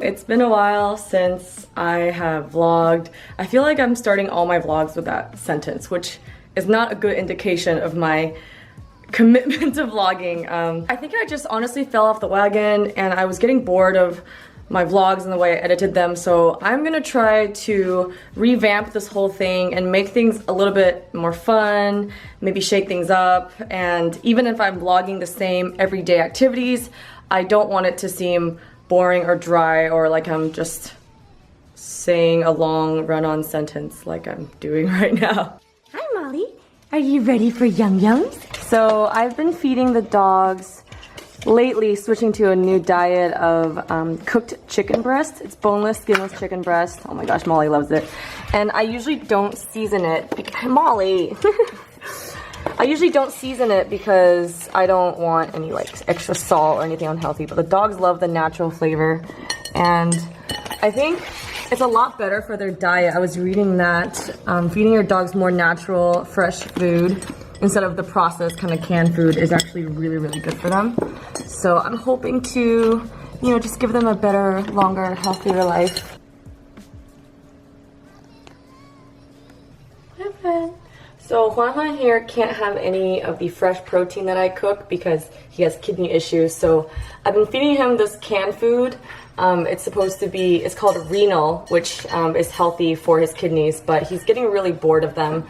It's been a while since I have vlogged. I feel like I'm starting all my vlogs with that sentence, which is not a good indication of my commitment to vlogging. I think I just honestly fell off the wagon and I was getting bored of my vlogs and the way I edited them, so I'm gonna try to revamp this whole thing and make things a little bit more fun, maybe shake things up, and even if I'm vlogging the same everyday activities, I don't want it to seem boring or dry or like I'm just saying a long run-on sentence like I'm doing right now. Hi Molly, are you ready for Yum Yums? So I've been feeding the dogs lately, switching to a new diet of cooked chicken breast. It's boneless, skinless chicken breast. Oh my gosh, Molly loves it. And I usually don't season it. Molly! I usually don't season it because I don't want any like extra salt or anything unhealthy, but the dogs love the natural flavor. And I think it's a lot better for their diet. I was reading that feeding your dogs more natural, fresh food instead of the processed kind of canned food is actually really, really good for them. So I'm hoping to, you know, just give them a better, longer, healthier life. Hi, friend. So Juan here can't have any of the fresh protein that I cook because he has kidney issues. So I've been feeding him this canned food. It's supposed to be, it's called renal, which is healthy for his kidneys, but he's getting really bored of them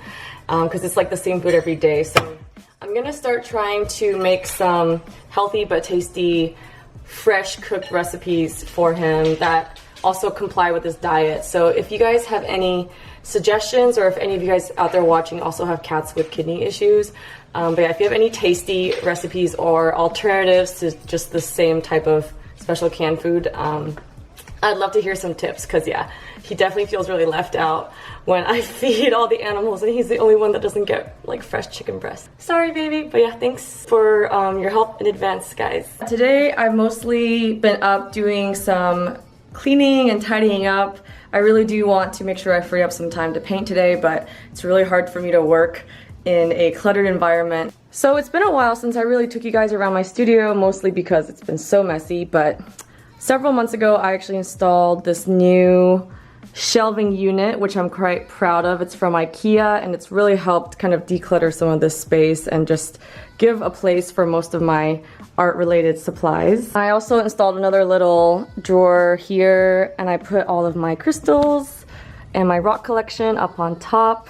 because it's like the same food every day. So I'm gonna start trying to make some healthy but tasty, fresh cooked recipes for him that also comply with his diet. So if you guys have any suggestions, or if any of you guys out there watching also have cats with kidney issues, but yeah, if you have any tasty recipes or alternatives to just the same type of special canned food, I'd love to hear some tips, because yeah, he definitely feels really left out when I feed all the animals and he's the only one that doesn't get like fresh chicken breast. Sorry baby, but yeah, thanks for your help in advance, guys. Today I've mostly been up doing some cleaning and tidying up. I really do want to make sure I free up some time to paint today, but it's really hard for me to work in a cluttered environment. So it's been a while since I really took you guys around my studio, mostly because it's been so messy, but several months ago I actually installed this new shelving unit, which I'm quite proud of. It's from IKEA and it's really helped kind of declutter some of this space and just give a place for most of my art-related supplies. I also installed another little drawer here and I put all of my crystals and my rock collection up on top.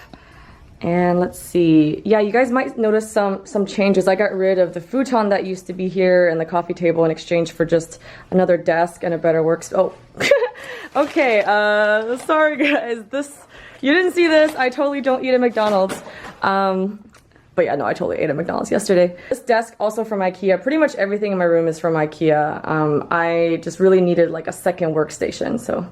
And let's see, yeah, you guys might notice some changes. I got rid of the futon that used to be here and the coffee table in exchange for just another desk and a better workspace. Oh, okay, sorry guys, you didn't see this. I totally don't eat at McDonald's. But yeah, no, I totally ate at McDonald's yesterday. This desk also from IKEA. Pretty much everything in my room is from IKEA. I just really needed like a second workstation, so.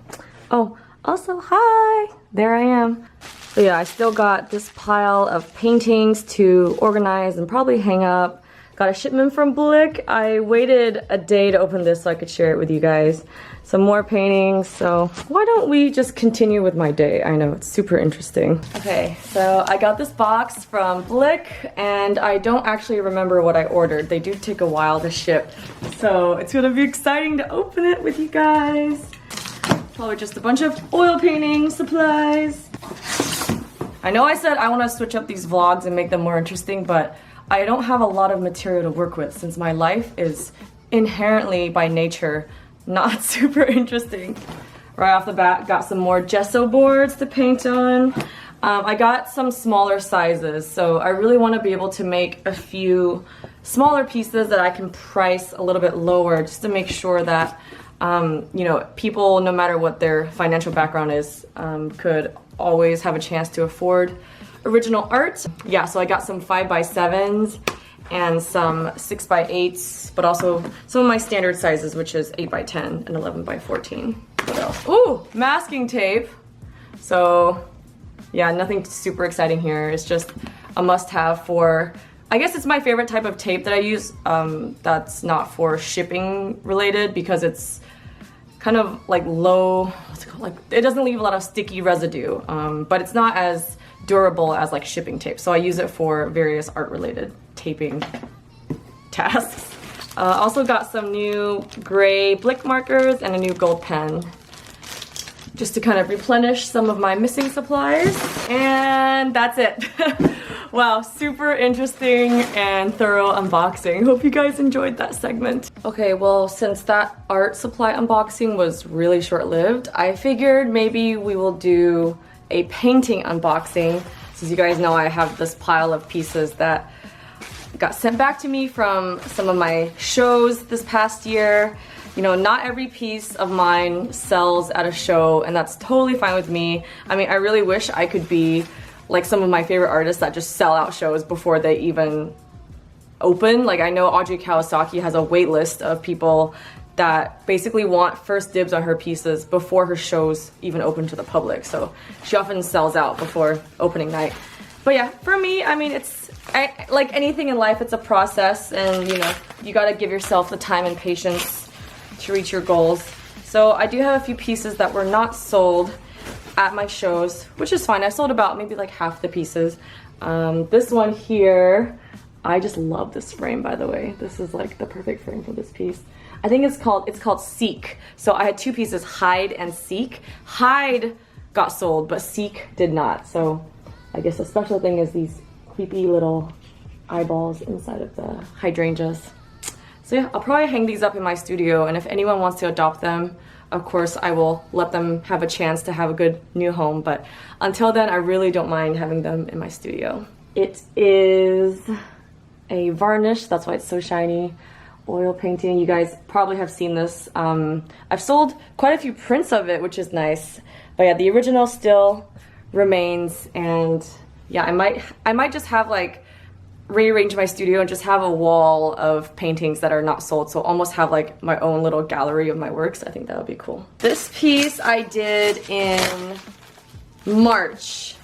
Oh, also, hi, there I am. So yeah, I still got this pile of paintings to organize and probably hang up. Got a shipment from Blick. I waited a day to open this so I could share it with you guys. Some more paintings, so why don't we just continue with my day? I know, it's super interesting. Okay, so I got this box from Blick and I don't actually remember what I ordered. They do take a while to ship, so it's gonna be exciting to open it with you guys. Probably just a bunch of oil painting supplies. I know I said I want to switch up these vlogs and make them more interesting, but I don't have a lot of material to work with since my life is inherently, by nature, not super interesting. Right off the bat, got some more gesso boards to paint on. I got some smaller sizes, so I really want to be able to make a few smaller pieces that I can price a little bit lower, just to make sure that you know, people, no matter what their financial background is, could always have a chance to afford original art. Yeah, so I got some 5x7s and some 6x8s, but also some of my standard sizes, which is 8x10 and 11x14. What else? Ooh, masking tape. So yeah, nothing super exciting here. It's just a must-have for, I guess it's my favorite type of tape that I use that's not for shipping related, because it's kind of like low, what's it called? Like, it doesn't leave a lot of sticky residue, but it's not as durable as like shipping tape. So I use it for various art related taping tasks. Also got some new gray Blick markers and a new gold pen, just to kind of replenish some of my missing supplies. And that's it. Wow, super interesting and thorough unboxing. Hope you guys enjoyed that segment. Okay, well, since that art supply unboxing was really short-lived, I figured maybe we will do a painting unboxing. Since you guys know I have this pile of pieces that got sent back to me from some of my shows this past year. You know, not every piece of mine sells at a show, and that's totally fine with me. I mean, I really wish I could be like some of my favorite artists that just sell out shows before they even open. Like, I know Audrey Kawasaki has a wait list of people that basically want first dibs on her pieces before her shows even open to the public. So she often sells out before opening night. But yeah, for me, I mean, like anything in life, it's a process, and you know, you gotta give yourself the time and patience to reach your goals. So I do have a few pieces that were not sold at my shows, which is fine. I sold about maybe like half the pieces. This one here, I just love this frame, by the way. This is like the perfect frame for this piece. I think it's called Seek. So I had two pieces, Hide and Seek. Hide got sold, but Seek did not. So I guess the special thing is these creepy little eyeballs inside of the hydrangeas. So yeah, I'll probably hang these up in my studio, and if anyone wants to adopt them, of course I will let them have a chance to have a good new home, but until then I really don't mind having them in my studio. It is a varnish, that's why it's so shiny, oil painting. You guys probably have seen this. I've sold quite a few prints of it, which is nice, but yeah, the original still remains. And yeah, I might just have like rearrange my studio and just have a wall of paintings that are not sold, so almost have like my own little gallery of my works. I think that would be cool. This piece I did in March.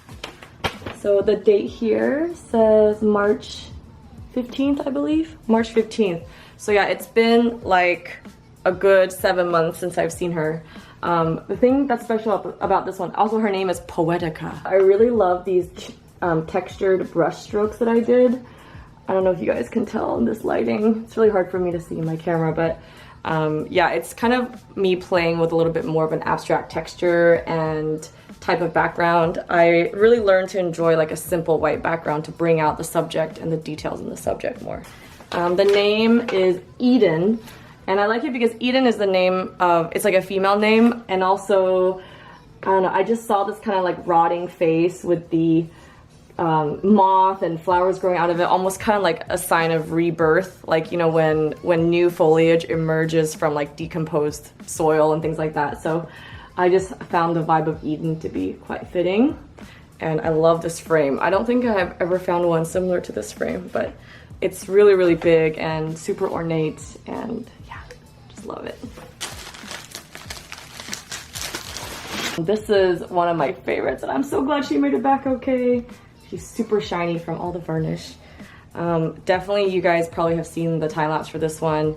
So the date here says March 15th, I believe. March 15th. So yeah, it's been like a good 7 months since I've seen her. The thing that's special about this one, also her name is Poetica. I really love these textured brush strokes that I did. I don't know if you guys can tell in this lighting. It's really hard for me to see in my camera, but yeah, it's kind of me playing with a little bit more of an abstract texture and type of background. I really learned to enjoy like a simple white background to bring out the subject and the details in the subject more. The name is Eden, and I like it because Eden is the name of, it's like a female name, and also, I don't know, I just saw this kind of like rotting face with the moth and flowers growing out of it, almost kind of like a sign of rebirth, like, you know, when new foliage emerges from like decomposed soil and things like that. So I just found the vibe of Eden to be quite fitting, and I love this frame. I don't think I've ever found one similar to this frame, but it's really, really big and super ornate, and yeah, just love it. This is one of my favorites, and I'm so glad she made it back okay. She's super shiny from all the varnish. Definitely you guys probably have seen the time lapse for this one.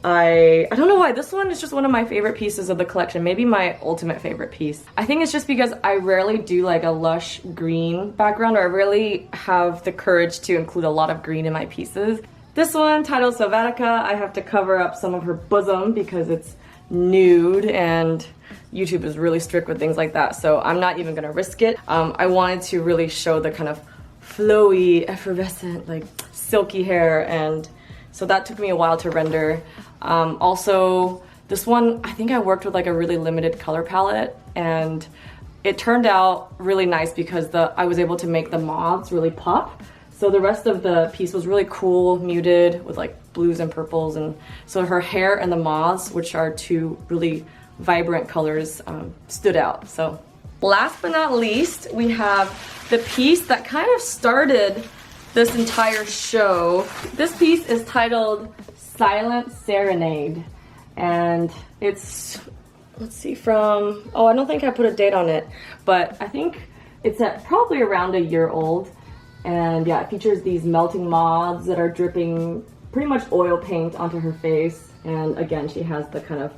I don't know why, this one is just one of my favorite pieces of the collection, maybe my ultimate favorite piece. I think it's just because I rarely do like a lush green background, or I rarely have the courage to include a lot of green in my pieces. This one, titled Selvatica, I have to cover up some of her bosom because it's nude, and YouTube is really strict with things like that, so I'm not even gonna risk it. I wanted to really show the kind of flowy, effervescent, like silky hair, and so that took me a while to render. Also, this one, I think I worked with like a really limited color palette, and it turned out really nice because I was able to make the moths really pop. So the rest of the piece was really cool, muted, with like blues and purples, and so her hair and the moths, which are two really vibrant colors, stood out. So last but not least, we have the piece that kind of started this entire show. This piece is titled Silent Serenade, and it's, let's see, from, oh, I don't think I put a date on it, but I think it's at probably around a year old. And yeah, it features these melting moths that are dripping pretty much oil paint onto her face, and again, she has the kind of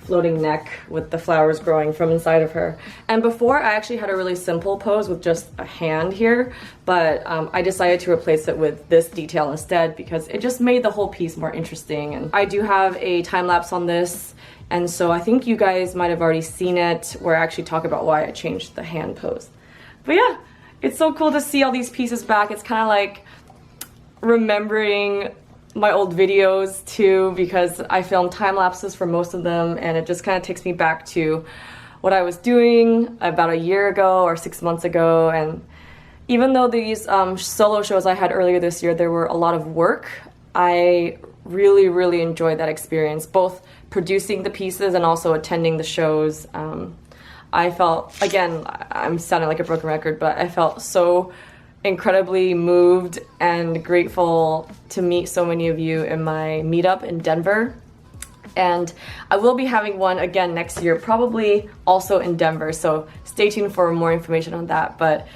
floating neck with the flowers growing from inside of her. And before, I actually had a really simple pose with just a hand here, but I decided to replace it with this detail instead because it just made the whole piece more interesting. And I do have a time lapse on this, and so I think you guys might have already seen it where I actually talk about why I changed the hand pose. But yeah, it's so cool to see all these pieces back. It's kind of like remembering my old videos too, because I filmed time lapses for most of them, and it just kind of takes me back to what I was doing about a year ago or 6 months ago. And even though these solo shows I had earlier this year, there were a lot of work, I really enjoyed that experience, both producing the pieces and also attending the shows. I felt, again, I'm sounding like a broken record, but I felt so incredibly moved and grateful to meet so many of you in my meetup in Denver. And I will be having one again next year, probably also in Denver, so stay tuned for more information on that. But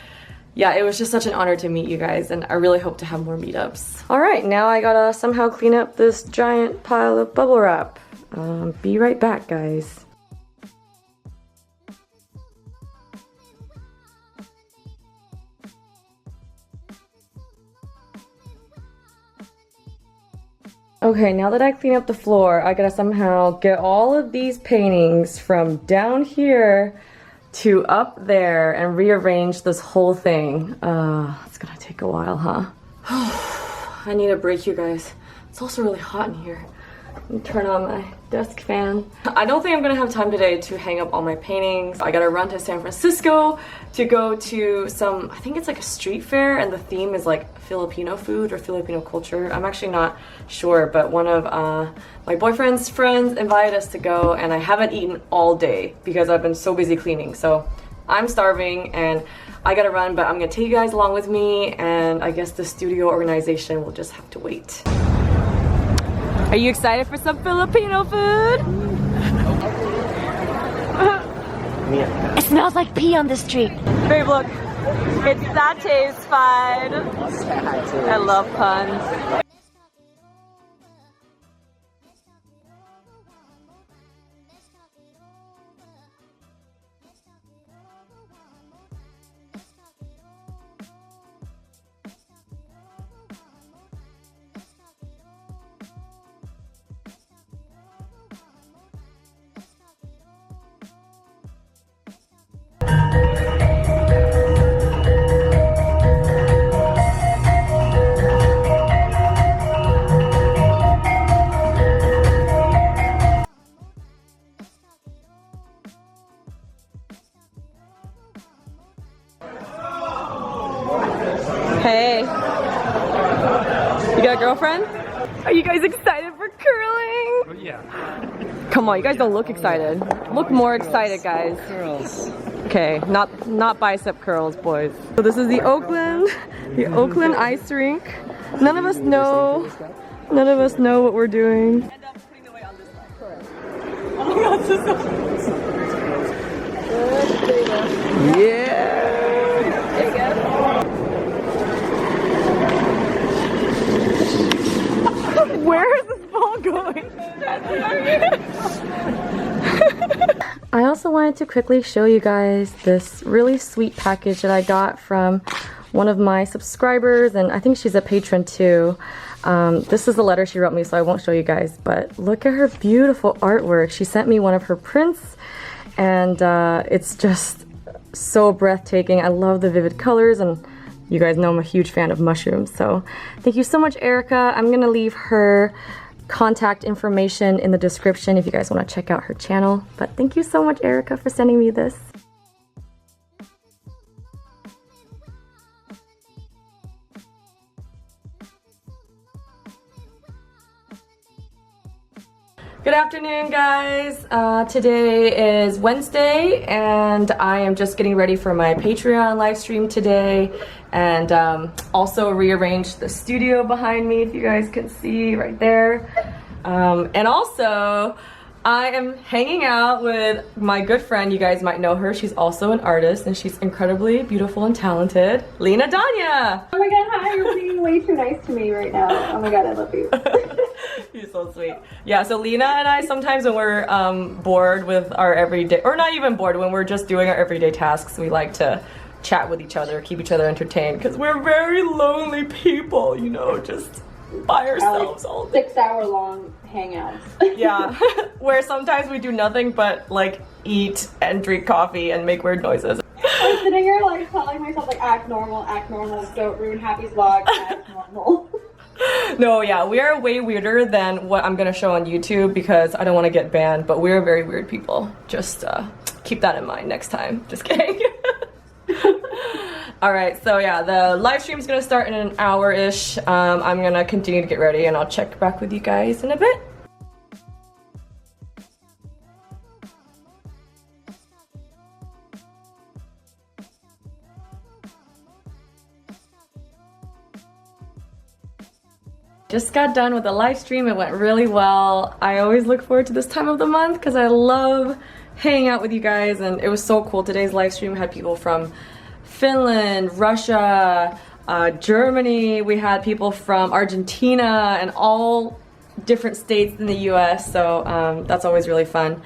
yeah, it was just such an honor to meet you guys, and I really hope to have more meetups. All right, now I gotta somehow clean up this giant pile of bubble wrap. Be right back, guys. Okay, now that I clean up the floor, I gotta somehow get all of these paintings from down here to up there and rearrange this whole thing. It's gonna take a while, huh? I need a break, you guys. It's also really hot in here. Let me turn on my desk fan. I don't think I'm gonna have time today to hang up all my paintings. I gotta run to San Francisco to go to some, I think it's like a street fair, and the theme is like Filipino food or Filipino culture. I'm actually not sure, but one of my boyfriend's friends invited us to go, and I haven't eaten all day because I've been so busy cleaning. So I'm starving and I gotta run, but I'm gonna take you guys along with me, and I guess the studio organization will just have to wait. Are you excited for some Filipino food? It smells like pee on the street. Babe, look. It's satisfied. I love puns. Hey, you got a girlfriend? Are you guys excited for curling? Yeah. Come on, you guys don't look excited. Look more excited, guys. Girls. Okay, not bicep curls, boys. So this is the Oakland ice rink. None of us know what we're doing. End up putting the weight on this side. Correct. Oh my god, this is so yeah. There you go. Where is this ball going? I also wanted to quickly show you guys this really sweet package that I got from one of my subscribers, and I think she's a patron too. This is the letter she wrote me, so I won't show you guys, but look at her beautiful artwork. She sent me one of her prints, and it's just so breathtaking. I love the vivid colors, and you guys know I'm a huge fan of mushrooms, so thank you so much, Erica. I'm gonna leave her contact information in the description if you guys want to check out her channel. But thank you so much, Erica, for sending me this. Good afternoon, guys. Today is Wednesday, and I am just getting ready for my Patreon live stream today, and also rearranged the studio behind me, if you guys can see right there. And also, I am hanging out with my good friend. You guys might know her. She's also an artist, and she's incredibly beautiful and talented. Lena Danya. Oh my god, hi, you're being way too nice to me right now. Oh my god, I love you. You're so sweet. Yeah, so Lena and I sometimes when we're bored with our everyday, or not even bored, when we're just doing our everyday tasks, we like to chat with each other, keep each other entertained, because we're very lonely people, you know, just by ourselves all day. 6-hour long hangouts. Yeah, where sometimes we do nothing but like eat and drink coffee and make weird noises. I'm sitting here like telling myself like act normal, don't ruin Happy's vlog, act normal. No, yeah, we are way weirder than what I'm gonna show on YouTube because I don't want to get banned, but we're very weird people. Just keep that in mind next time. Just kidding. Alright, so yeah, the live stream is gonna start in an hour-ish. I'm gonna continue to get ready and I'll check back with you guys in a bit. Just got done with the live stream. It went really well. I always look forward to this time of the month because I love hanging out with you guys, and it was so cool. Today's live stream had people from Finland, Russia, Germany. We had people from Argentina and all different states in the US, so that's always really fun.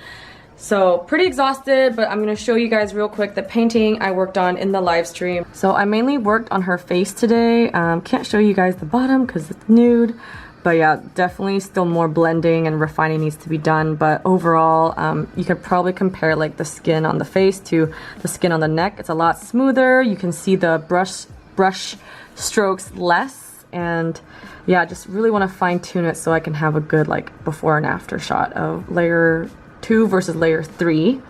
So pretty exhausted, but I'm gonna show you guys real quick the painting I worked on in the live stream. So I mainly worked on her face today. Can't show you guys the bottom because it's nude, but yeah, definitely still more blending and refining needs to be done. But overall, you could probably compare like the skin on the face to the skin on the neck. It's a lot smoother. You can see the brush strokes less, and yeah, just really want to fine tune it so I can have a good like before and after shot of layer 2 versus layer 3.